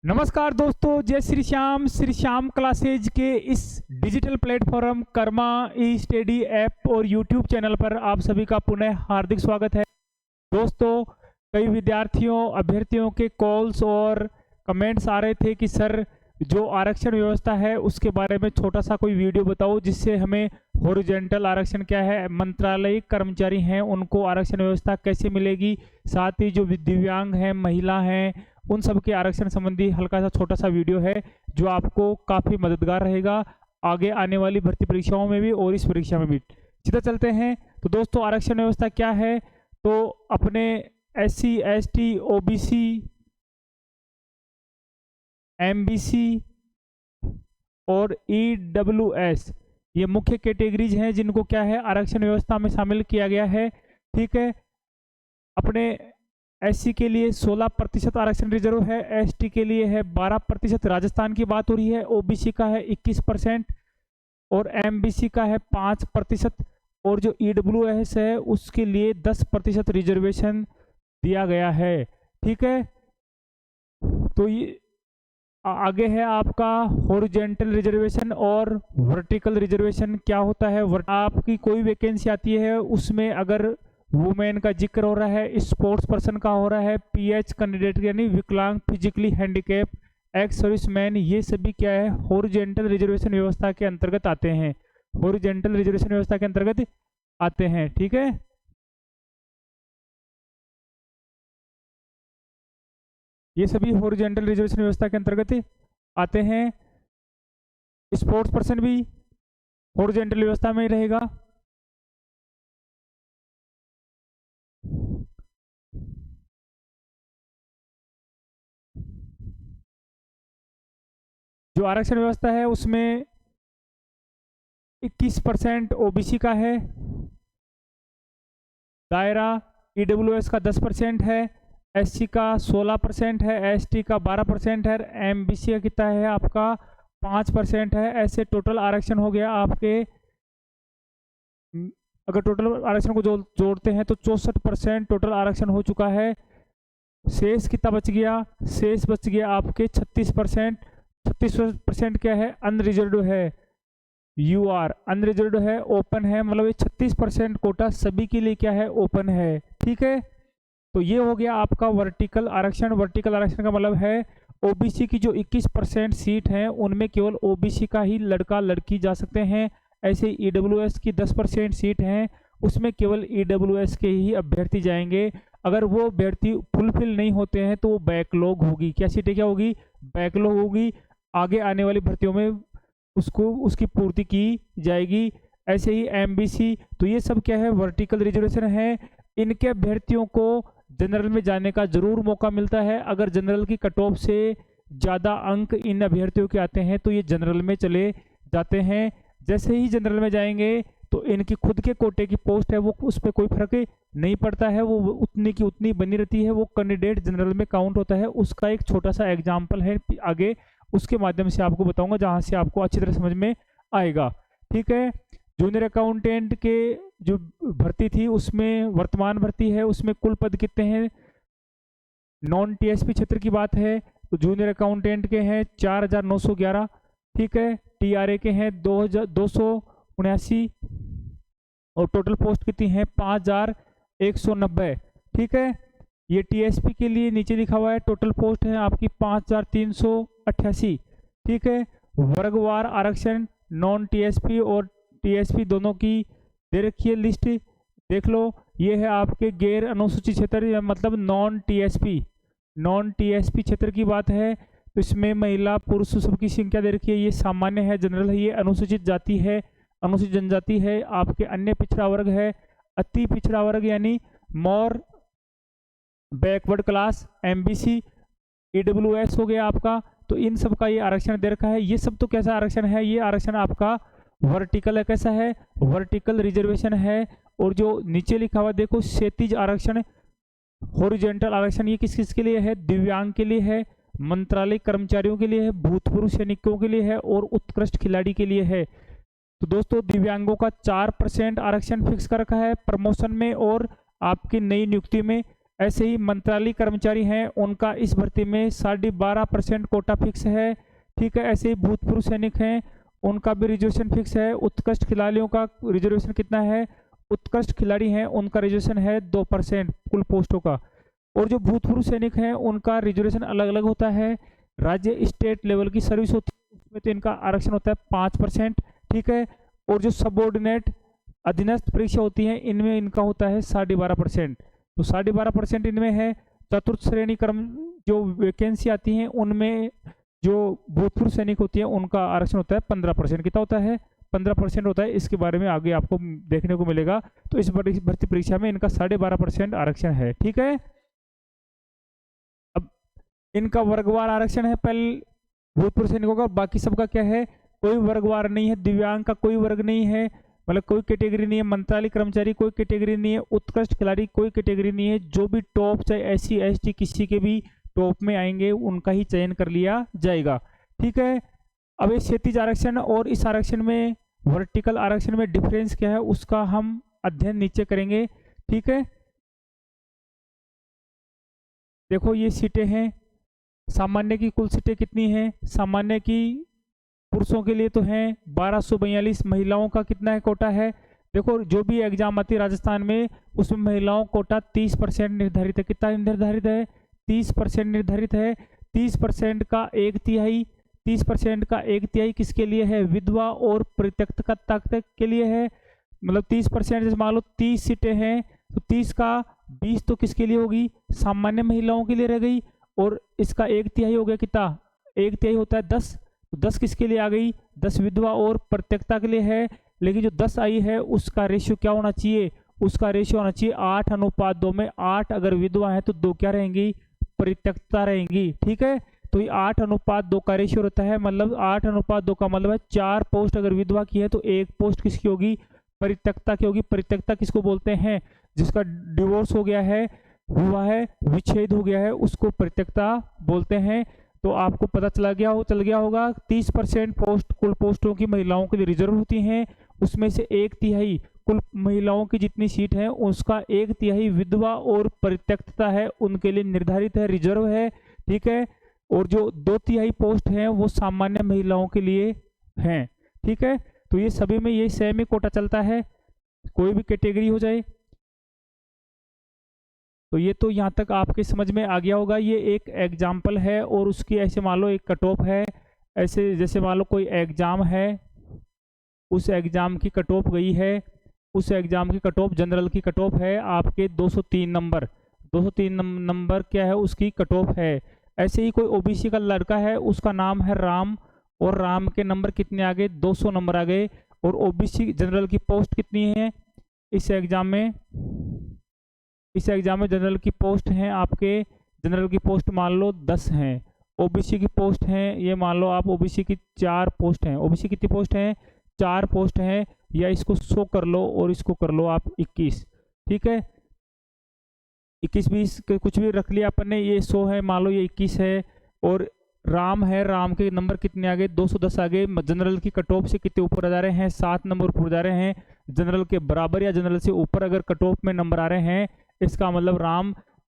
नमस्कार दोस्तों, जय श्री श्याम क्लासेज के इस डिजिटल प्लेटफॉर्म कर्मा ई स्टडी ऐप और यूट्यूब चैनल पर आप सभी का पुनः हार्दिक स्वागत है। दोस्तों, कई विद्यार्थियों अभ्यर्थियों के कॉल्स और कमेंट्स आ रहे थे कि सर जो आरक्षण व्यवस्था है उसके बारे में छोटा सा कोई वीडियो बताओ जिससे हमें हॉरिजॉन्टल आरक्षण क्या है, मंत्रालयिक कर्मचारी हैं उनको आरक्षण व्यवस्था कैसे मिलेगी, साथ ही जो दिव्यांग हैं, महिला हैं, उन सब के आरक्षण संबंधी हल्का सा छोटा सा वीडियो है जो आपको काफ़ी मददगार रहेगा आगे आने वाली भर्ती परीक्षाओं में भी और इस परीक्षा में भी। सीधा चलते हैं। तो दोस्तों, आरक्षण व्यवस्था क्या है? तो अपने SC ST OBC MBC और EWS ये मुख्य कैटेगरीज हैं जिनको क्या है आरक्षण व्यवस्था में शामिल किया गया है। ठीक है, अपने SC के लिए 16% आरक्षण रिजर्व है, ST के लिए है 12%, राजस्थान की बात हो रही है, OBC का है 21% और MBC का है 5% और जो EWS है उसके लिए 10% रिजर्वेशन दिया गया है। ठीक है, तो ये आगे है आपका हॉरिजॉन्टल रिजर्वेशन और वर्टिकल रिजर्वेशन क्या होता है। आपकी कोई वैकेंसी आती है उसमें अगर वुमेन का जिक्र हो रहा है, स्पोर्ट्स पर्सन का हो रहा है, PH कैंडिडेट यानी विकलांग, फिजिकली हैंडीकैप, एक्स सर्विसमैन, ये सभी क्या है हॉरिजॉन्टल रिजर्वेशन व्यवस्था के अंतर्गत आते हैं, हॉरिजॉन्टल रिजर्वेशन व्यवस्था के अंतर्गत आते हैं। ठीक है, ये सभी हॉरिजॉन्टल रिजर्वेशन व्यवस्था के अंतर्गत आते हैं। स्पोर्ट्स पर्सन भी हॉरिजॉन्टल व्यवस्था में ही रहेगा। जो आरक्षण व्यवस्था है उसमें 21% OBC का है, दायरा EWS का 10% है, SC का 16% है, ST का 12% है, MBC का कितना है आपका 5% है। ऐसे टोटल आरक्षण हो गया आपके, अगर टोटल आरक्षण को जोड़ते हैं तो 64% टोटल आरक्षण हो चुका है। शेष कितना बच गया? शेष बच गया आपके 36%। 36% क्या है? अनरिजर्व्ड है, UR अनरिजर्व्ड है, ओपन है, मतलब ये 36% कोटा सभी के लिए क्या है ओपन है। ठीक है, तो ये हो गया आपका वर्टिकल आरक्षण। वर्टिकल आरक्षण का मतलब है OBC की जो 21% सीट हैं उनमें केवल OBC का ही लड़का लड़की जा सकते हैं। ऐसे EWS की 10% सीट हैं उसमें केवल EWS के ही अभ्यर्थी जाएंगे। अगर वो अभ्यर्थी फुलफिल नहीं होते हैं तो वो बैकलॉग होगी। क्या सीटें क्या होगी? बैकलॉग होगी, आगे आने वाली भर्तियों में उसकी पूर्ति की जाएगी। ऐसे ही MBC, तो ये सब क्या है वर्टिकल रिजर्वेशन है। इनके अभ्यर्थियों को जनरल में जाने का जरूर मौका मिलता है। अगर जनरल की कट ऑफ से ज़्यादा अंक इन अभ्यर्थियों के आते हैं तो ये जनरल में चले जाते हैं। जैसे ही जनरल में जाएंगे तो इनकी खुद के कोटे की पोस्ट है वो उस पर कोई फर्क नहीं पड़ता है, वो उतनी की उतनी बनी रहती है, वो कैंडिडेट जनरल में काउंट होता है। उसका एक छोटा सा एग्जाम्पल है आगे, उसके माध्यम से आपको बताऊंगा जहां से आपको अच्छी तरह समझ में आएगा। ठीक है, जूनियर अकाउंटेंट के जो भर्ती थी उसमें वर्तमान भर्ती है उसमें कुल पद कितने हैं? नॉन TSP क्षेत्र की बात है तो जूनियर अकाउंटेंट के हैं 4911। ठीक है, TRA के हैं 2279 और टोटल पोस्ट कितनी है 5190। ठीक है, ये TSP के लिए नीचे लिखा हुआ है टोटल पोस्ट है आपकी 5388। ठीक है, वर्गवार आरक्षण नॉन TSP और TSP दोनों की दे रखी है लिस्ट, देख लो। ये है आपके गैर अनुसूचित क्षेत्र मतलब नॉन TSP क्षेत्र की बात है तो इसमें महिला पुरुष सबकी संख्या दे रखी है। ये सामान्य है, जनरल है, ये अनुसूचित जाति है, अनुसूचित जनजाति है, आपके अन्य पिछड़ा वर्ग है, अति पिछड़ा वर्ग यानी मोर बैकवर्ड क्लास MBC, EWS हो गया आपका। तो इन सब का ये आरक्षण दे रखा है। ये सब तो कैसा आरक्षण है? ये आरक्षण आपका वर्टिकल है। कैसा है? वर्टिकल रिजर्वेशन है। और जो नीचे लिखा हुआ देखो क्षैतिज आरक्षण, हॉरिजॉन्टल आरक्षण, ये किस किस के लिए है? दिव्यांग के लिए है, मंत्रालय कर्मचारियों के लिए है, भूतपूर्व सैनिकों के लिए है और उत्कृष्ट खिलाड़ी के लिए है। तो दोस्तों, दिव्यांगों का 4% आरक्षण फिक्स कर रखा है प्रमोशन में और आपकी नई नियुक्ति में। ऐसे ही मंत्रालय कर्मचारी हैं, उनका इस भर्ती में 12.5% कोटा फिक्स है। ठीक है, ऐसे ही भूतपूर्व सैनिक हैं, उनका भी रिजर्वेशन फिक्स है। उत्कृष्ट खिलाड़ियों का रिजर्वेशन कितना है? उत्कृष्ट खिलाड़ी हैं उनका रिजर्वेशन है 2% कुल पोस्टों का। और जो भूतपूर्व सैनिक हैं उनका रिजर्वेशन अलग अलग होता है। राज्य स्टेट लेवल की सर्विस होती है उसमें तो इनका आरक्षण होता है 5%। ठीक है, और जो सबऑर्डिनेट अधीनस्थ परीक्षा होती है इनमें इनका होता है 12.5%। तो 12.5% इनमें है। चतुर्थ श्रेणी कर्म जो वैकेंसी आती है उनमें जो भूतपूर्व सैनिक होती है उनका आरक्षण होता है 15%। कितना होता है? 15% होता है। इसके बारे में आगे आपको देखने को मिलेगा। तो इस भर्ती परीक्षा में इनका 12.5% आरक्षण है। ठीक है, अब इनका वर्गवार आरक्षण है पहले भूतपूर्व सैनिकों का, बाकी सबका क्या है? कोई वर्गवार नहीं है। दिव्यांग का कोई वर्ग नहीं है, मतलब कोई कैटेगरी नहीं है। मंत्रालय कर्मचारी कोई कैटेगरी नहीं है। उत्कृष्ट खिलाड़ी कोई कैटेगरी नहीं है। जो भी टॉप, चाहे SC ST किसी के भी टॉप में आएंगे उनका ही चयन कर लिया जाएगा। ठीक है, अब ये क्षैतिज आरक्षण और इस आरक्षण में वर्टिकल आरक्षण में डिफरेंस क्या है उसका हम अध्ययन नीचे करेंगे। ठीक है, देखो ये सीटें हैं। सामान्य की कुल सीटें कितनी हैं? सामान्य की पुरुषों के लिए तो हैं 1242। महिलाओं का कितना है कोटा है? देखो जो भी एग्जाम आती है राजस्थान में उसमें महिलाओं कोटा 30% निर्धारित है। कितना निर्धारित है? 30% निर्धारित है। 30% का 1/3, 30% का 1/3 किसके लिए है? विधवा और परित्यक्ता के लिए है। मतलब 30%, जैसे मान लो 30 सीटें हैं तो 30 का 20 तो किसके लिए होगी? सामान्य महिलाओं के लिए रह गई। और इसका 1/3 हो गया कितना? 1/3 होता है 10, तो 10 किसके लिए आ गई? 10 विधवा और परित्यक्ता के लिए है। लेकिन जो 10 आई है उसका रेशियो क्या होना चाहिए? उसका रेशियो होना चाहिए 8:2 में। 8 अगर विधवा है तो 2 क्या रहेंगी? परित्यक्ता रहेंगी। ठीक है, तो ये 8:2 का रेशियो रहता है। मतलब 8:2 का मतलब है 4 पोस्ट अगर विधवा की है तो 1 पोस्ट किसकी होगी? परित्यक्ता की होगी। परित्यक्ता किसको बोलते हैं? जिसका डिवोर्स हो गया है, हुआ है, विच्छेद हो गया है, उसको परित्यक्ता बोलते हैं। तो आपको पता चल गया होगा 30% पोस्ट कुल पोस्टों की महिलाओं के लिए रिजर्व होती हैं। उसमें से 1/3 कुल महिलाओं की जितनी सीट है उसका 1/3 विधवा और परित्यक्ता है उनके लिए निर्धारित है, रिजर्व है। ठीक है, और जो 2/3 पोस्ट हैं वो सामान्य महिलाओं के लिए हैं। ठीक है, तो ये सभी में ये सेम ही कोटा चलता है, कोई भी कैटेगरी हो जाए। तो ये तो यहाँ तक आपके समझ में आ गया होगा। ये एक एग्जाम्पल है और उसकी ऐसे मान लो एक कट ऑफ है। ऐसे जैसे मान लो कोई एग्जाम है, उस एग्जाम की कट ऑफ गई है, उस एग्जाम की कट ऑफ जनरल की कट ऑफ है आपके 203 नंबर। 203 नंबर क्या है? उसकी कट ऑफ है। ऐसे ही कोई OBC का लड़का है, उसका नाम है राम, और राम के नंबर कितने आ गए? 200 नंबर आ गए। और OBC जनरल की पोस्ट कितनी है इस एग्जाम में? इस एग्जाम में जनरल की पोस्ट हैं आपके, जनरल की पोस्ट मान लो 10 हैं। OBC की पोस्ट हैं, ये मान लो आप OBC की 4 पोस्ट हैं। OBC कितनी पोस्ट हैं? 4 पोस्ट हैं। या इसको 100 कर लो और इसको कर लो आप 21। ठीक है, 21 20 कुछ भी रख लिया अपन ने। ये 100 है, मान लो ये 21 है। और राम है, राम के नंबर कितने आ गए? 210 आ गए। जनरल की कट ऑफ से कितने ऊपर जा रहे हैं? 7 नंबर ऊपर जा रहे हैं। जनरल के बराबर या जनरल से ऊपर अगर कट ऑफ में नंबर आ रहे हैं, इसका मतलब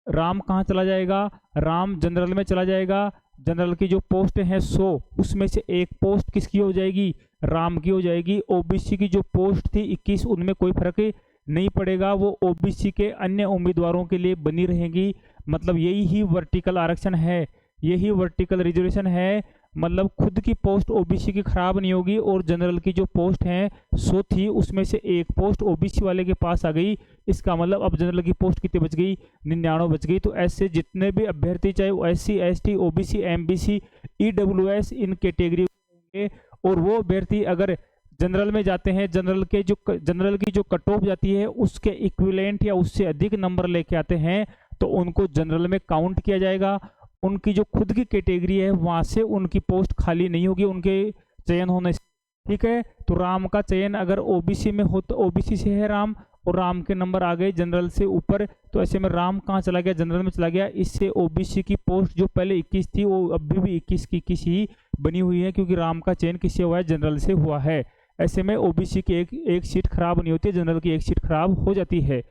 राम कहाँ चला जाएगा? राम जनरल में चला जाएगा। जनरल की जो पोस्ट है 100, उसमें से एक पोस्ट किसकी हो जाएगी? राम की हो जाएगी। OBC की जो पोस्ट थी 21, उनमें कोई फर्क नहीं पड़ेगा, वो OBC के अन्य उम्मीदवारों के लिए बनी रहेंगी। मतलब यही ही वर्टिकल आरक्षण है, यही वर्टिकल रिजर्वेशन है। मतलब खुद की पोस्ट OBC की खराब नहीं होगी। और जनरल की जो पोस्ट है 100 थी, उसमें से एक पोस्ट OBC वाले के पास आ गई। इसका मतलब अब जनरल की पोस्ट कितनी बच गई? 99 बच गई। तो ऐसे जितने भी अभ्यर्थी, चाहे वो SC ST OBC MBC EWS इन कैटेगरी होंगे, और वो अभ्यर्थी अगर जनरल में जाते हैं, जनरल की जो कट ऑफ जाती है उसके इक्विवेलेंट या उससे अधिक नंबर लेके आते हैं, तो उनको जनरल में काउंट किया जाएगा। उनकी जो खुद की कैटेगरी है वहां से उनकी पोस्ट खाली नहीं होगी उनके चयन होने से। ठीक है, तो राम का चयन अगर OBC में हो तो OBC से है राम, और राम के नंबर आ गए जनरल से ऊपर, तो ऐसे में राम कहाँ चला गया? जनरल में चला गया। इससे OBC की पोस्ट जो पहले 21 थी वो अभी भी 21 की 21 ही बनी हुई है, क्योंकि राम का चयन किससे हुआ है? जनरल से हुआ है। ऐसे में OBC की एक सीट खराब नहीं होती, जनरल की एक सीट खराब हो जाती है।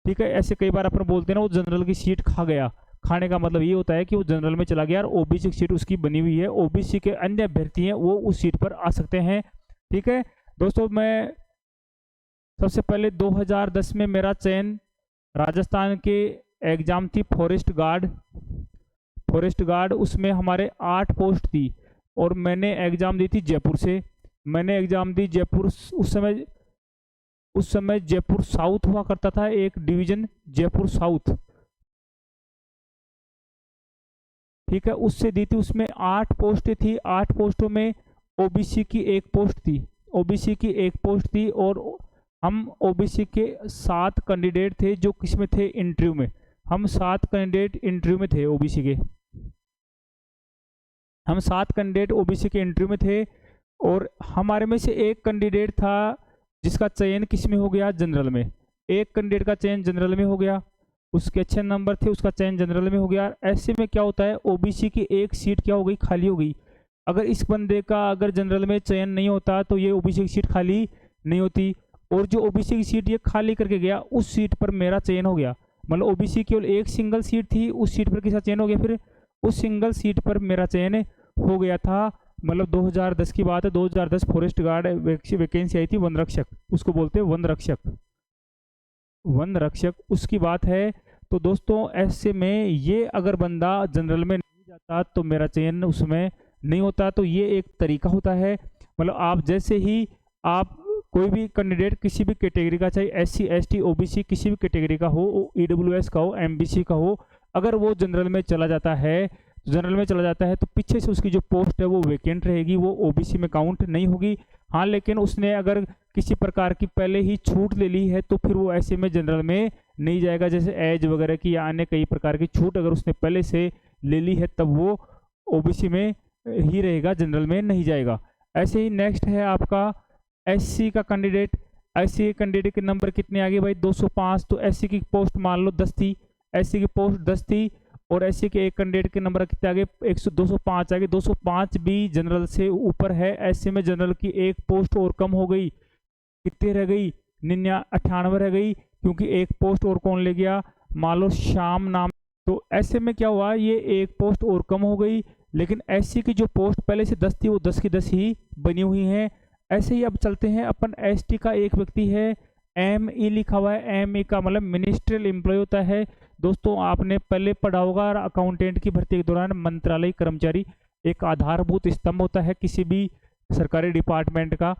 ठीक है। ऐसे कई बार अपन बोलते हैं ना वो जनरल की सीट खा गया, खाने का मतलब ये होता है कि वो जनरल में चला गया और ओबीसी की सीट उसकी बनी हुई है, ओबीसी के अन्य अभ्यर्थी हैं वो उस सीट पर आ सकते हैं। ठीक है दोस्तों, मैं सबसे पहले 2010 में मेरा चयन राजस्थान के एग्जाम थी फॉरेस्ट गार्ड, उसमें हमारे 8 पोस्ट थी और मैंने एग्जाम दी थी जयपुर से। मैंने एग्जाम दी जयपुर, उस समय जयपुर साउथ हुआ करता था, एक डिवीजन जयपुर साउथ, ठीक है, उससे दी थी। उसमें 8 पोस्टें थी, 8 पोस्टों में ओबीसी की एक पोस्ट थी और हम ओबीसी के 7 कैंडिडेट थे जो किसमें थे, इंटरव्यू में। हम 7 कैंडिडेट इंटरव्यू में थे ओबीसी के, हम 7 कैंडिडेट ओबीसी के इंटरव्यू में थे और हमारे में से एक कैंडिडेट था जिसका चयन किस में हो गया, जनरल में। एक कैंडिडेट का चयन जनरल में हो गया, उसके अच्छे नंबर थे, उसका चयन जनरल में हो गया। ऐसे में क्या होता है, ओबीसी की एक सीट क्या हो गई, खाली हो गई। अगर इस बंदे का अगर जनरल में चयन नहीं होता तो ये ओबीसी की सीट खाली नहीं होती, और जो ओबीसी की सीट ये खाली करके गया उस सीट पर मेरा चयन हो गया। मतलब ओबीसी केवल एक सिंगल सीट थी, उस सीट पर किसका चयन हो गया, फिर उस सिंगल सीट पर मेरा चयन हो गया था। मतलब 2010 की बात है, 2010 फॉरेस्ट गार्ड वैकेंसी आई थी, वन रक्षक, उसको बोलते हैं वन रक्षक, उसकी बात है। तो दोस्तों ऐसे में ये अगर बंदा जनरल में नहीं जाता तो मेरा चयन उसमें नहीं होता। तो ये एक तरीका होता है। मतलब आप जैसे ही आप कोई भी कैंडिडेट किसी भी कैटेगरी का, चाहे SC ST OBC किसी भी कैटेगरी का हो, EWS का हो, MBC का हो, अगर वो जनरल में चला जाता है तो पीछे से उसकी जो पोस्ट है वो वैकेंट रहेगी, वो ओबीसी में काउंट नहीं होगी। हाँ, लेकिन उसने अगर किसी प्रकार की पहले ही छूट ले ली है तो फिर वो ऐसे में जनरल में नहीं जाएगा, जैसे एज वगैरह की या अन्य कई प्रकार की छूट अगर उसने पहले से ले ली है तब वो ओबीसी में ही रहेगा, जनरल में नहीं जाएगा। ऐसे ही नेक्स्ट है आपका SC का कैंडिडेट। SC कैंडिडेट के नंबर कितने आ गए भाई, 205। तो SC की पोस्ट मान लो 10 थी, SC की पोस्ट 10 थी और SC के एक कैंडिडेट के नंबर कितने आ गए, 205 आ गए। 205 भी जनरल से ऊपर है। ऐसे में जनरल की एक पोस्ट और कम हो गई, कितनी रह गई, 98 रह गई, क्योंकि एक पोस्ट और कौन ले गया, मान लो श्याम नाम। तो ऐसे में क्या हुआ, ये एक पोस्ट और कम हो गई, लेकिन SC की जो पोस्ट पहले से 10 थी वो 10 की 10 ही बनी हुई हैं। ऐसे ही अब चलते हैं अपन ST का एक व्यक्ति है, ME लिखा हुआ है। ME का मतलब मिनिस्ट्रियल एम्प्लॉय होता है। दोस्तों आपने पहले पढ़ा होगा अकाउंटेंट की भर्ती के दौरान, मंत्रालय कर्मचारी एक आधारभूत स्तंभ होता है किसी भी सरकारी डिपार्टमेंट का।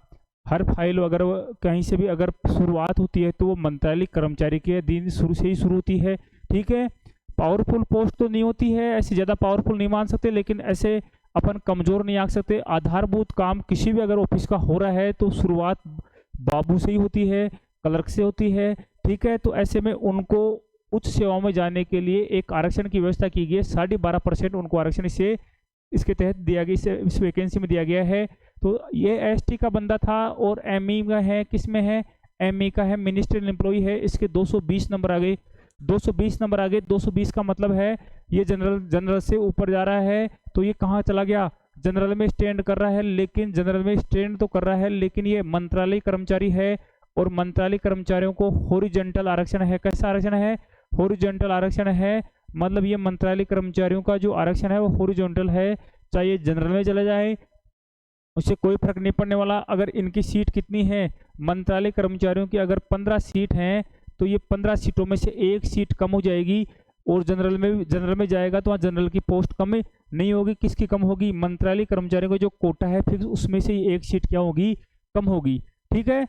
हर फाइल अगर कहीं से भी अगर शुरुआत होती है तो वो मंत्रालय कर्मचारी के दिन शुरू से ही शुरू होती है। ठीक है, पावरफुल पोस्ट तो नहीं होती है, ऐसे ज़्यादा पावरफुल नहीं मान सकते, लेकिन ऐसे अपन कमज़ोर नहीं आ सकते। आधारभूत काम किसी भी अगर ऑफिस का हो रहा है तो शुरुआत बाबू से ही होती है, क्लर्क से होती है। ठीक है, तो ऐसे में उनको उच्च सेवाओं में जाने के लिए एक आरक्षण की व्यवस्था की गई है। 12.5% उनको आरक्षण इसके तहत दिया गया, इस वैकेंसी में दिया गया है। तो ये ST का बंदा था और ME का है, किस में है, ME का है, मिनिस्ट्रियल एम्प्लॉय है। इसके 220 नंबर आ गए, 220 नंबर आ गए। 220 का मतलब है ये जनरल से ऊपर जा रहा है, तो ये कहाँ चला गया, जनरल में स्टैंड कर रहा है। लेकिन जनरल में स्टैंड तो कर रहा है, लेकिन ये मंत्रालय कर्मचारी है और मंत्रालय कर्मचारियों को हॉरिजॉन्टल आरक्षण है। कैसा आरक्षण है, हॉरिजॉन्टल आरक्षण है। मतलब ये मंत्रालय कर्मचारियों का जो आरक्षण है वो हॉरिजॉन्टल है, चाहे ये जनरल में चला जाए उससे कोई फर्क नहीं पड़ने वाला। अगर इनकी सीट कितनी है, मंत्रालय कर्मचारियों की अगर 15 सीट हैं तो ये 15 सीटों में से एक सीट कम हो जाएगी और जनरल में जाएगा तो वहाँ जनरल की पोस्ट कम नहीं होगी। किसकी कम होगी, मंत्रालय कर्मचारियों का जो कोटा है फिक्स, उसमें से ही एक सीट क्या होगी, कम होगी। ठीक है,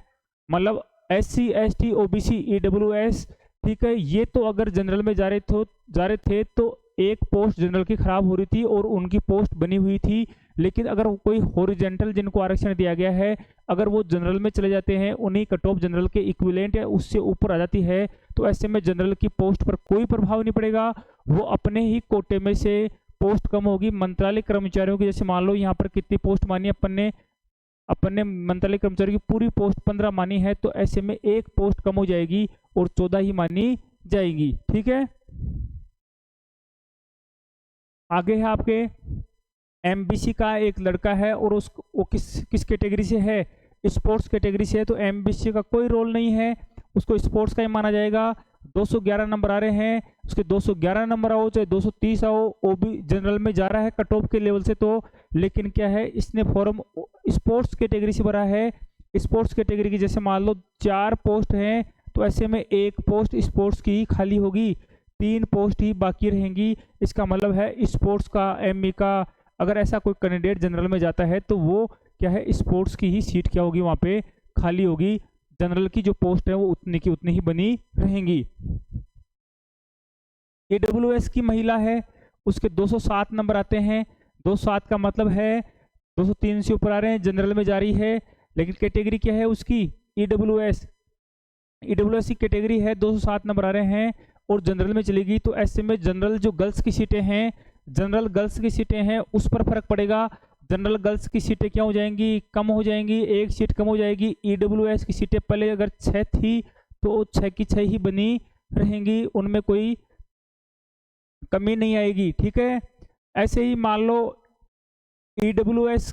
मतलब SC ST OBC EWS, ठीक है, ये तो अगर जनरल में जा रहे थे तो एक पोस्ट जनरल की खराब हो रही थी और उनकी पोस्ट बनी हुई थी। लेकिन अगर कोई हॉरिजॉन्टल जिनको आरक्षण दिया गया है, अगर वो जनरल में चले जाते हैं, उन्हीं कट ऑफ जनरल के इक्विवेलेंट या उससे ऊपर आ जाती है, तो ऐसे में जनरल की पोस्ट पर कोई प्रभाव नहीं पड़ेगा, वो अपने ही कोटे में से पोस्ट कम होगी। मंत्रालय कर्मचारियों की जैसे मान लो यहाँ पर कितनी पोस्ट मानी अपन ने मंत्रालय कर्मचारी की पूरी पोस्ट 15 मानी है, तो ऐसे में एक पोस्ट कम हो जाएगी और 14 ही मानी जाएगी। ठीक है, आगे है आपके MBC का एक लड़का है और वो किस कैटेगरी से है, स्पोर्ट्स कैटेगरी से है। तो MBC का कोई रोल नहीं है, उसको स्पोर्ट्स का ही माना जाएगा। 211 नंबर आ रहे हैं, उसके 211 नंबर आओ चाहे 230 आओ, ओबी जनरल में जा रहा है कट ऑफ के लेवल से तो, लेकिन क्या है इसने फॉर्म स्पोर्ट्स कैटेगरी से भरा है। स्पोर्ट्स कैटेगरी की जैसे मान लो 4 पोस्ट हैं, तो ऐसे में 1 पोस्ट स्पोर्ट्स की ही खाली होगी, 3 पोस्ट ही बाकी रहेंगी। इसका मतलब है स्पोर्ट्स का, एमई का, अगर ऐसा कोई कैंडिडेट जनरल में जाता है तो वो क्या है स्पोर्ट्स की ही सीट क्या होगी वहाँ पे खाली होगी, जनरल की जो पोस्ट है वो उतनी की उतनी ही बनी रहेंगी। AWS की महिला है, उसके 207 नंबर आते हैं। 207 का मतलब है 203 से ऊपर आ रहे हैं, जनरल में जा रही है, लेकिन कैटेगरी क्या है उसकी EWS की कैटेगरी है, 207 नंबर आ रहे हैं और जनरल में चलेगी। तो ऐसे में जनरल जो गर्ल्स की सीटें हैं, जनरल गर्ल्स की सीटें हैं उस पर फर्क पड़ेगा। जनरल गर्ल्स की सीटें क्या हो जाएंगी, कम हो जाएंगी, 1 सीट कम हो जाएगी। EWS की सीटें पहले अगर 6 थी तो 6 की 6 ही बनी रहेंगी, उनमें कोई कमी नहीं आएगी, ठीक है। ऐसे ही मान लो EWS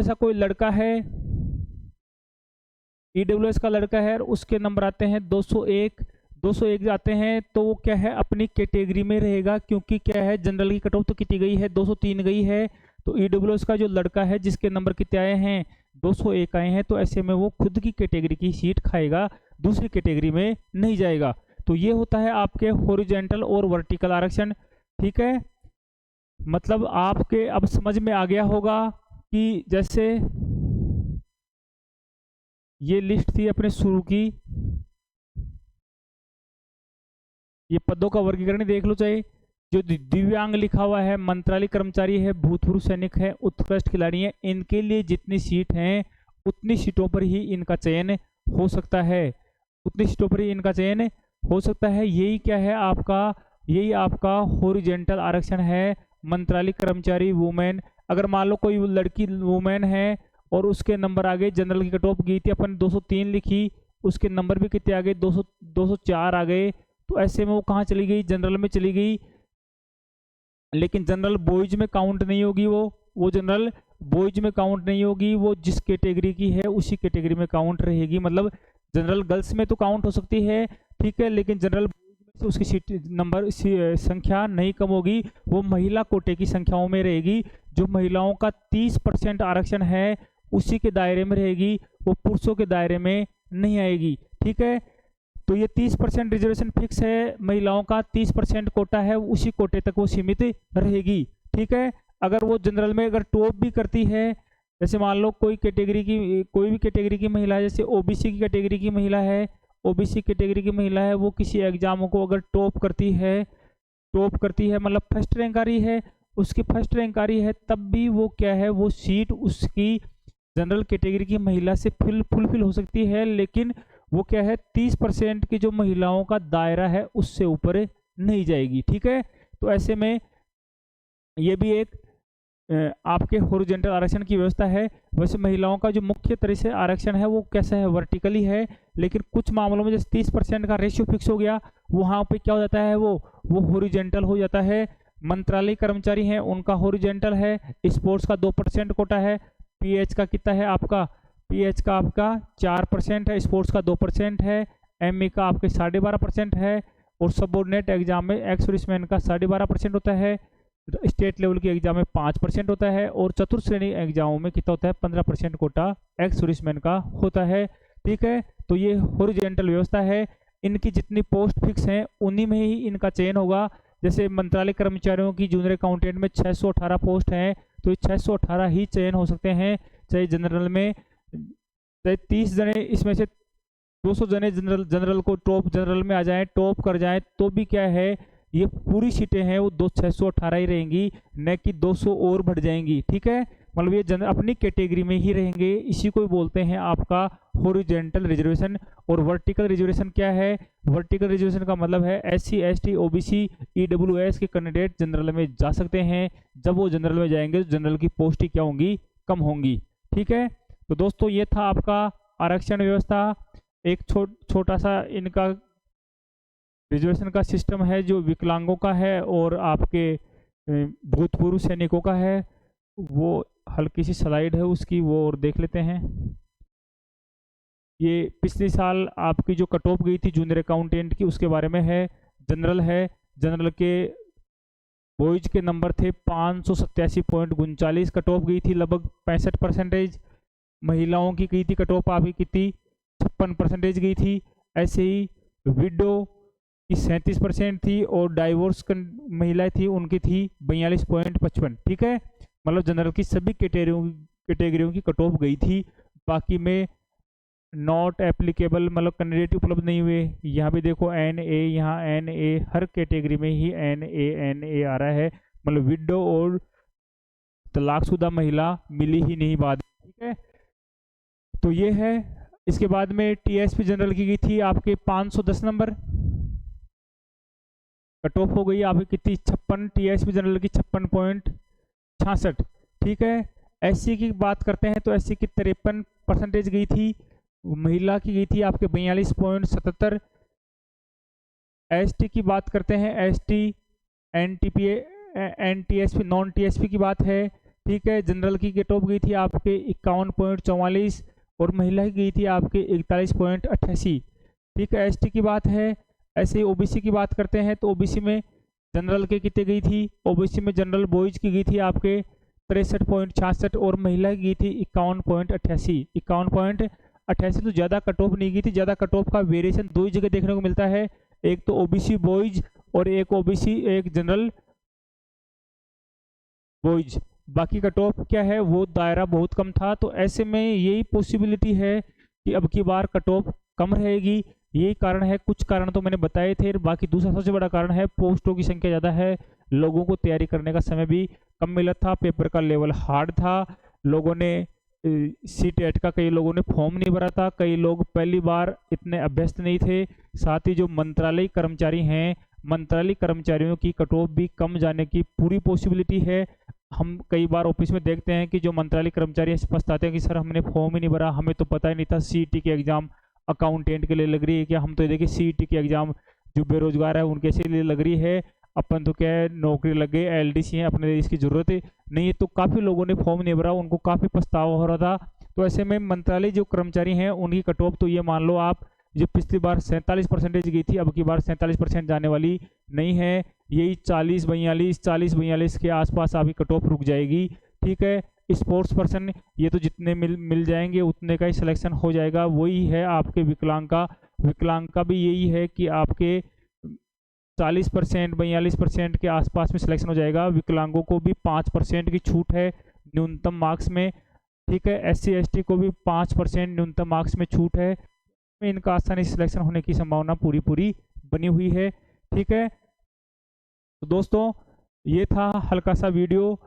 का कोई लड़का है, EWS का लड़का है और उसके नंबर आते हैं 201 आते हैं, तो वो क्या है अपनी कैटेगरी में रहेगा, क्योंकि क्या है जनरल की कट ऑफ तो कितनी गई है 203 गई है, तो EWS का जो लड़का है जिसके नंबर कितने आए हैं 201 आए हैं, तो ऐसे में वो खुद की कैटेगरी की सीट खाएगा, दूसरी कैटेगरी में नहीं जाएगा। तो ये होता है आपके हॉरिजॉन्टल और वर्टिकल आरक्षण, ठीक है। मतलब आपके अब समझ में आ गया होगा कि जैसे ये लिस्ट थी अपने शुरू की, ये पदों का वर्गीकरण देख लो, चाहे जो दिव्यांग लिखा हुआ है, मंत्रालय कर्मचारी है, भूतपूर्व सैनिक है, उत्कृष्ट खिलाड़ी है, इनके लिए जितनी सीट हैं उतनी सीटों पर ही इनका चयन हो सकता है, उतनी सीटों पर ही इनका चयन हो सकता है। यही आपका हॉरिजॉन्टल आरक्षण है। मंत्रालय कर्मचारी वुमेन, अगर मान लो कोई लड़की वुमेन है और उसके नंबर आ गए, जनरल की कट ऑफ गई थी अपन 203 लिखी, उसके नंबर भी कितने आ गए 204 आ गए, तो ऐसे में वो कहाँ चली गई, जनरल में चली गई, लेकिन जनरल बॉयज में काउंट नहीं होगी, वो जनरल बॉयज में काउंट नहीं होगी, वो जिस कैटेगरी की है उसी कैटेगरी में काउंट रहेगी। मतलब जनरल गर्ल्स में तो काउंट हो सकती है, ठीक है, लेकिन जनरल बॉयज में उसकी सीट नंबर संख्या नहीं कम होगी, वो महिला कोटे की संख्याओं में रहेगी। जो महिलाओं का 30% आरक्षण है उसी के दायरे में रहेगी, वो पुरुषों के दायरे में नहीं आएगी, ठीक है। तो ये 30% रिजर्वेशन फिक्स है, महिलाओं का 30% कोटा है, उसी कोटे तक वो सीमित रहेगी, ठीक है। अगर वो जनरल में अगर टॉप भी करती है, जैसे मान लो कोई भी कैटेगरी की महिला है, जैसे ओबीसी की कैटेगरी की महिला है, ओबीसी कैटेगरी की महिला है, वो किसी एग्जामों को अगर टॉप करती है मतलब फर्स्ट रैंक आ रही है, उसकी फर्स्ट रैंक आ रही है, तब भी वो क्या है, वो सीट उसकी जनरल कैटेगरी की महिला से फुलफिल हो सकती है, लेकिन वो क्या है 30% की जो महिलाओं का दायरा है उससे ऊपर नहीं जाएगी, ठीक है। तो ऐसे में ये भी एक आपके हॉरिजॉन्टल आरक्षण की व्यवस्था है। वैसे महिलाओं का जो मुख्य तरह से आरक्षण है वो कैसा है, वर्टिकली है, लेकिन कुछ मामलों में जैसे 30% का रेशियो फिक्स हो गया, वहाँ पे क्या हो जाता है, वो हॉरिजॉन्टल हो जाता है। मंत्रालय कर्मचारी हैं उनका हॉरिजॉन्टल है। स्पोर्ट्स का 2% कोटा है। पीएच का कितना है आपका, पीएच का आपका 4% है, स्पोर्ट्स का 2% है, एमई का आपके 12.5% है, और सबऑर्डिनेट एग्जाम में एक्स सर्विसमैन का 12.5% होता है, स्टेट लेवल की एग्जाम में 5% होता है, और चतुर्थ श्रेणी एग्जामों में कितना होता है 15% कोटा एक्स सर्विसमैन का होता है, ठीक है। तो ये हॉरिजॉन्टल व्यवस्था है। इनकी जितनी पोस्ट फिक्स हैं उन्हीं में ही इनका चयन होगा। जैसे मंत्रालय कर्मचारियों की जूनियर अकाउंटेंट में 618 पोस्ट हैं, तो ये 618 ही चयन हो सकते हैं, चाहे जनरल में चाहे 30 जने इसमें से 200 जने जनरल को टॉप जनरल में आ जाएं, टॉप कर जाएं, तो भी क्या है ये पूरी सीटें हैं वो 618 ही रहेंगी, न कि 200 और बढ़ जाएंगी, ठीक है। मतलब ये अपनी कैटेगरी में ही रहेंगे। इसी को बोलते हैं आपका हॉरिजॉन्टल रिजर्वेशन। और वर्टिकल रिजर्वेशन क्या है, वर्टिकल रिजर्वेशन का मतलब है SC ST OBC EWS के कैंडिडेट जनरल में जा सकते हैं। जब वो जनरल में जाएंगे तो जनरल की पोस्ट क्या होंगी, कम होंगी, ठीक है। तो दोस्तों ये था आपका आरक्षण व्यवस्था। एक छोटा सा इनका रिजर्वेशन का सिस्टम है जो विकलांगों का है और आपके भूतपूर्व सैनिकों का है। वो हल्की सी स्लाइड है उसकी, वो और देख लेते हैं। ये पिछले साल आपकी जो कट ऑफ गई थी जूनियर अकाउंटेंट की, उसके बारे में है। जनरल है, जनरल के बॉयज के नंबर थे 587.39, कट ऑफ गई थी लगभग 65%। महिलाओं की गई थी कट ऑफ आपकी कितनी, 56% गई थी। ऐसे ही विडो की 37% थी, और डाइवोर्स महिलाएं थी उनकी थी 42.55। ठीक है, मतलब जनरल की सभी कैटेगरियों की कट ऑफ गई थी। बाकी में नॉट एप्लीकेबल मतलब कैंडिडेट उपलब्ध नहीं हुए। यहाँ पे देखो एन ए, यहाँ एन ए, हर कैटेगरी में ही एन ए आ रहा है, मतलब विडो और तलाकशुदा महिला मिली ही नहीं बाद। ठीक है, तो ये है। इसके बाद में टीएसपी जनरल की गई थी आपके 510 नंबर, कट ऑफ हो गई आपकी कितनी, 56। टीएसपी जनरल की 56.66। ठीक है, एससी की बात करते हैं तो एससी की 53% गई थी, महिला की गई थी आपके 42.77। एसटी की बात करते हैं, एसटी एनटीएसपी नॉन टीएसपी की बात है। ठीक है, जनरल की कट ऑफ गई थी आपके 51.44, और महिला की गई थी आपके 41.88। ठीक है, एसटी की बात है। ऐसे ही ओबीसी की बात करते हैं तो ओबीसी में जनरल के कितने गई थी, ओबीसी में जनरल बॉयज की गई थी आपके 63.66, और महिला की गई थी 51.88। 51.88 तो ज़्यादा कट ऑफ नहीं गई थी। ज़्यादा कट ऑफ का वेरिएशन दो ही जगह देखने को मिलता है, एक तो ओबीसी बॉयज और एक जनरल बॉयज। बाकी कट ऑफ क्या है, वो दायरा बहुत कम था। तो ऐसे में यही पॉसिबिलिटी है कि अब की बार कट ऑफ कम रहेगी। यही कारण है, कुछ कारण तो मैंने बताए थे। बाकी दूसरा सबसे बड़ा कारण है पोस्टों की संख्या ज़्यादा है, लोगों को तैयारी करने का समय भी कम मिला था, पेपर का लेवल हार्ड था, लोगों ने सीटेट का कई लोगों ने फॉर्म नहीं भरा था, कई लोग पहली बार इतने अभ्यस्त नहीं थे। साथ ही जो मंत्रालय कर्मचारी हैं, मंत्रालय कर्मचारियों की कट ऑफ भी कम जाने की पूरी पॉसिबिलिटी है। हम कई बार ऑफिस में देखते हैं कि जो मंत्रालय कर्मचारी पछताते हैं कि सर हमने फॉर्म ही नहीं भरा, हमें तो पता ही नहीं था सीईटी की एग्जाम अकाउंटेंट के लिए लग रही है क्या, हम तो देखिए सीईटी की एग्जाम जो बेरोजगार है उनके से लिए लग रही है, अपन तो क्या है नौकरी लग गई, एलडीसी है, अपने इसकी जरूरत नहीं है। तो काफ़ी लोगों ने फॉर्म नहीं भरा, उनको काफ़ी पछतावा हो रहा था। तो ऐसे में मंत्रालय जो कर्मचारी हैं उनकी कट ऑफ तो ये मान लो आप, जो पिछली बार 47% गई थी, अब की बार 47% जाने वाली नहीं है, यही 40-42 के आसपास आपकी कट ऑफ रुक जाएगी। ठीक है, स्पोर्ट्स पर्सन ये तो जितने मिल जाएंगे उतने का ही सिलेक्शन हो जाएगा। वही है आपके विकलांग का भी यही है कि आपके 40% 42% के आसपास में सिलेक्शन हो जाएगा। विकलांगों को भी 5% की छूट है न्यूनतम मार्क्स में। ठीक है, एससी एसटी को भी 5% न्यूनतम मार्क्स में छूट है, इनका आसानी से सिलेक्शन होने की संभावना पूरी बनी हुई है। ठीक है, तो दोस्तों ये था हल्का सा वीडियो